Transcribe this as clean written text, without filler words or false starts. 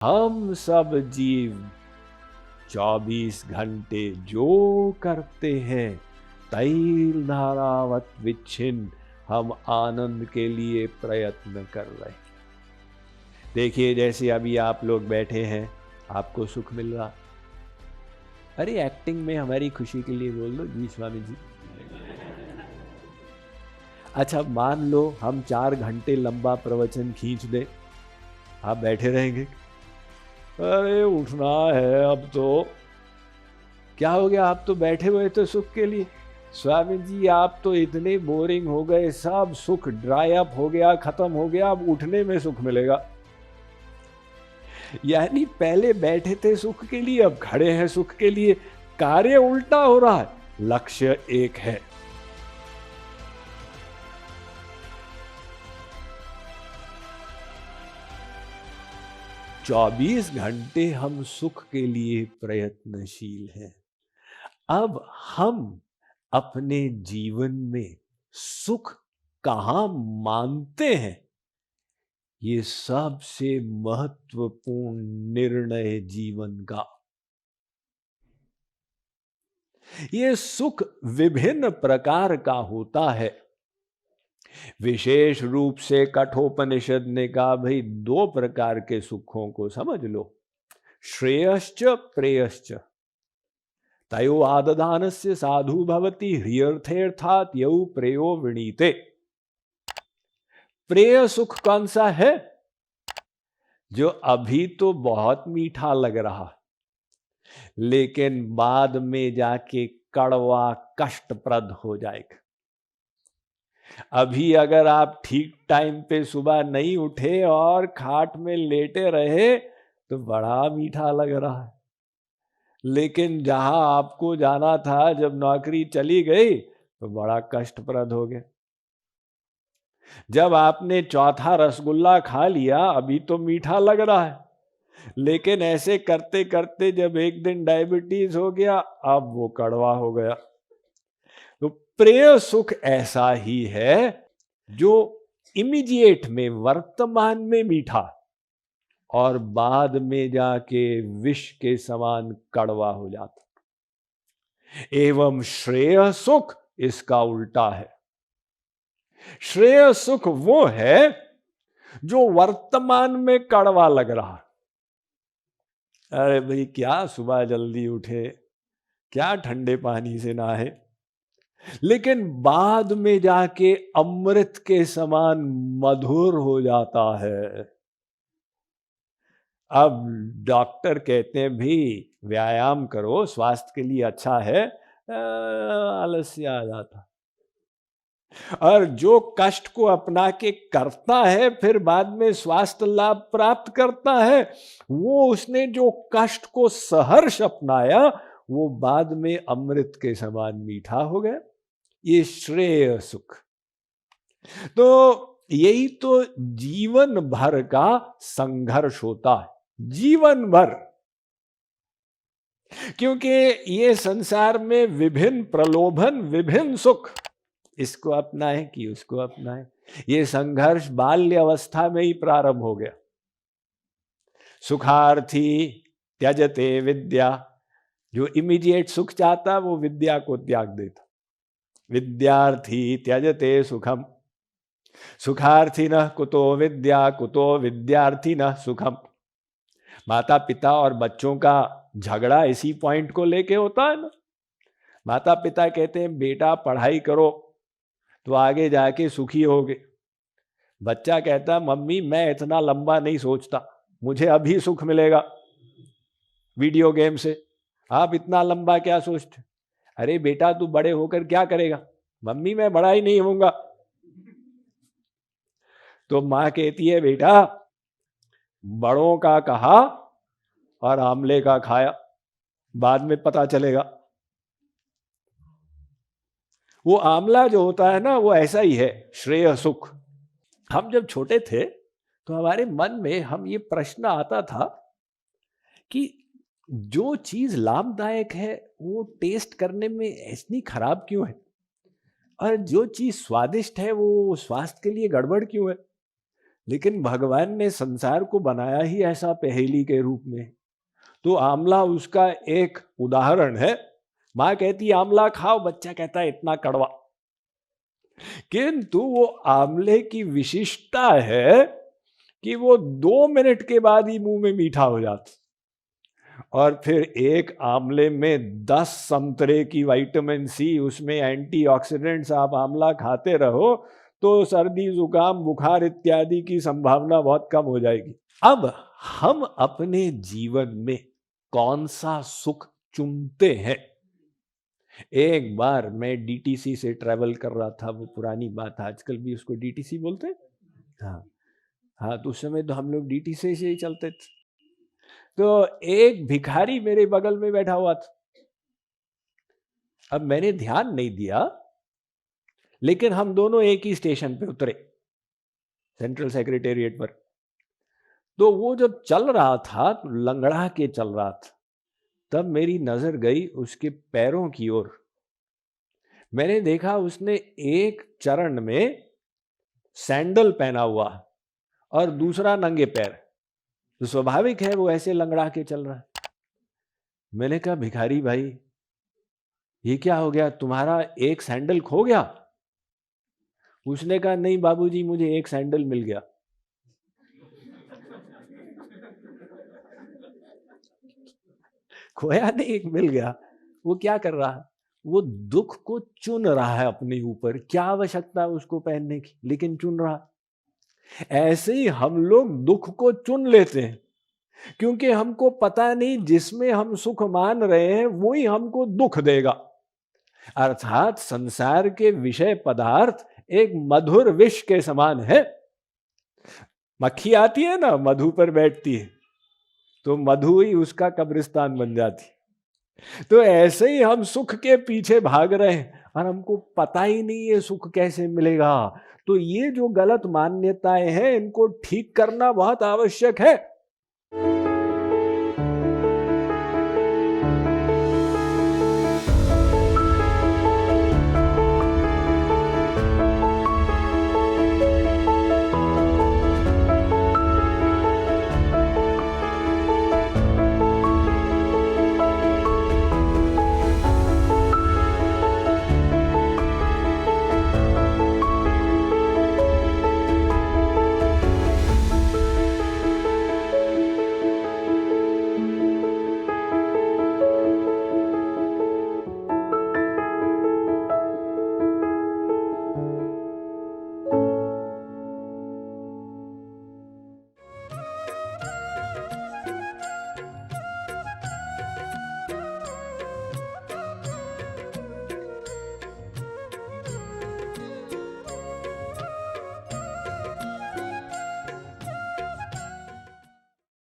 हम सब जीव 24 घंटे जो करते हैं, तैल धारावत विच्छिन्न हम आनंद के लिए प्रयत्न कर रहे हैं। देखिए, जैसे अभी आप लोग बैठे हैं, आपको सुख मिल रहा। अरे एक्टिंग में हमारी खुशी के लिए बोल दो जी स्वामी जी। अच्छा, मान लो हम 4 घंटे लंबा प्रवचन खींच दें, आप बैठे रहेंगे? अरे उठना है अब तो। क्या हो गया, आप तो बैठे हुए थे सुख के लिए। स्वामी जी आप तो इतने बोरिंग हो गए, सब सुख ड्राई अप हो गया, खत्म हो गया, अब उठने में सुख मिलेगा। यानी पहले बैठे थे सुख के लिए, अब खड़े हैं सुख के लिए। कार्य उल्टा हो रहा है, लक्ष्य एक है। चौबीस घंटे हम सुख के लिए प्रयत्नशील हैं। अब हम अपने जीवन में सुख कहां मानते हैं, ये सबसे महत्वपूर्ण निर्णय जीवन का। ये सुख विभिन्न प्रकार का होता है। विशेष रूप से कठोपनिषद ने कहा, भाई 2 प्रकार के सुखों को समझ लो, श्रेयश्च प्रेयश्च। तयो आददानस्य साधु भवति ह्रियर्थेर्थात् यौ प्रेयो वृणीते। प्रेय सुख कौन सा है? जो अभी तो बहुत मीठा लग रहा, लेकिन बाद में जाके कड़वा कष्टप्रद हो जाएगा। अभी अगर आप ठीक टाइम पे सुबह नहीं उठे और खाट में लेटे रहे तो बड़ा मीठा लग रहा है, लेकिन जहां आपको जाना था, जब नौकरी चली गई तो बड़ा कष्टप्रद हो गया। जब आपने चौथा रसगुल्ला खा लिया, अभी तो मीठा लग रहा है, लेकिन ऐसे करते करते जब एक दिन डायबिटीज हो गया, अब वो कड़वा हो गया। तो प्रिय सुख ऐसा ही है जो इमीडिएट में, वर्तमान में मीठा और बाद में जाके विष के समान कड़वा हो जाता। एवं श्रेय सुख इसका उल्टा है। श्रेय सुख वो है जो वर्तमान में कड़वा लग रहा। अरे भाई क्या सुबह जल्दी उठे, क्या ठंडे पानी से नहाए, लेकिन बाद में जाके अमृत के समान मधुर हो जाता है। अब डॉक्टर कहते हैं भी व्यायाम करो, स्वास्थ्य के लिए अच्छा है, आलस्य आ जाता। और जो कष्ट को अपना के करता है, फिर बाद में स्वास्थ्य लाभ प्राप्त करता है, वो उसने जो कष्ट को सहर्ष अपनाया, वो बाद में अमृत के समान मीठा हो गया। ये श्रेय सुख। तो यही तो जीवन भर का संघर्ष होता है, जीवन भर। क्योंकि ये संसार में विभिन्न प्रलोभन, विभिन्न सुख, इसको अपनाएं कि उसको अपनाएं, ये संघर्ष बाल्य अवस्था में ही प्रारंभ हो गया। सुखार्थी त्यजते विद्या, जो इमीडिएट सुख चाहता वो विद्या को त्याग देता। विद्यार्थी त्यजते सुखम, सुखार्थी न कुतो विद्या, कुतो विद्यार्थी न सुखम। माता पिता और बच्चों का झगड़ा इसी पॉइंट को लेके होता है ना। माता पिता कहते हैं बेटा पढ़ाई करो तो आगे जाके सुखी होगे। बच्चा कहता मम्मी मैं इतना लंबा नहीं सोचता, मुझे अभी सुख मिलेगा वीडियो गेम से, आप इतना लंबा क्या सोचते। अरे बेटा तू बड़े होकर क्या करेगा? मम्मी मैं बड़ा ही नहीं होऊंगा। तो मां कहती है बेटा बड़ों का कहा और आमले का खाया, बाद में पता चलेगा। वो आमला जो होता है ना, वो ऐसा ही है, श्रेय सुख। हम जब छोटे थे तो हमारे मन में हम ये प्रश्न आता था कि जो चीज लाभदायक है वो टेस्ट करने में इतनी खराब क्यों है, और जो चीज स्वादिष्ट है वो स्वास्थ्य के लिए गड़बड़ क्यों है। लेकिन भगवान ने संसार को बनाया ही ऐसा पहेली के रूप में, तो आंवला उसका एक उदाहरण है। माँ कहती आंवला खाओ, बच्चा कहता है इतना कड़वा, किंतु वो आंवले की विशिष्टता है कि वो 2 मिनट के बाद ही मुंह में मीठा हो जाता। और फिर एक आंवले में 10 संतरे की विटामिन सी, उसमें एंटीऑक्सीडेंट्स, आप आंवला खाते रहो तो सर्दी जुकाम बुखार इत्यादि की संभावना बहुत कम हो जाएगी। अब हम अपने जीवन में कौन सा सुख चुनते हैं? एक बार मैं डीटीसी से ट्रैवल कर रहा था, वो पुरानी बात, आजकल भी उसको डीटीसी बोलते हैं। हाँ हाँ, तो उस समय तो हम लोग डीटीसी से ही चलते थे। तो एक भिखारी मेरे बगल में बैठा हुआ था। अब मैंने ध्यान नहीं दिया, लेकिन हम दोनों एक ही स्टेशन पे उतरे, सेंट्रल सेक्रेटेरिएट पर। तो वो जब चल रहा था तो लंगड़ा के चल रहा था, तब मेरी नजर गई उसके पैरों की ओर। मैंने देखा उसने एक चरण में सैंडल पहना हुआ और दूसरा नंगे पैर, तो स्वाभाविक है वो ऐसे लंगड़ा के चल रहा है। मैंने कहा भिखारी भाई ये क्या हो गया, तुम्हारा एक सैंडल खो गया? उसने कहा नहीं बाबूजी, मुझे एक सैंडल मिल गया। खोया नहीं, मिल गया। वो क्या कर रहा है? वो दुख को चुन रहा है अपने ऊपर। क्या आवश्यकता है उसको पहनने की, लेकिन चुन रहा है। ऐसे ही हम लोग दुख को चुन लेते हैं, क्योंकि हमको पता नहीं जिसमें हम सुख मान रहे हैं वही हमको दुख देगा। अर्थात संसार के विषय पदार्थ एक मधुर विष के समान है। मक्खी आती है ना, मधु पर बैठती है, तो मधु ही उसका कब्रिस्तान बन जाती। तो ऐसे ही हम सुख के पीछे भाग रहे हैं और हमको पता ही नहीं है सुख कैसे मिलेगा। तो ये जो गलत मान्यताएं हैं, इनको ठीक करना बहुत आवश्यक है।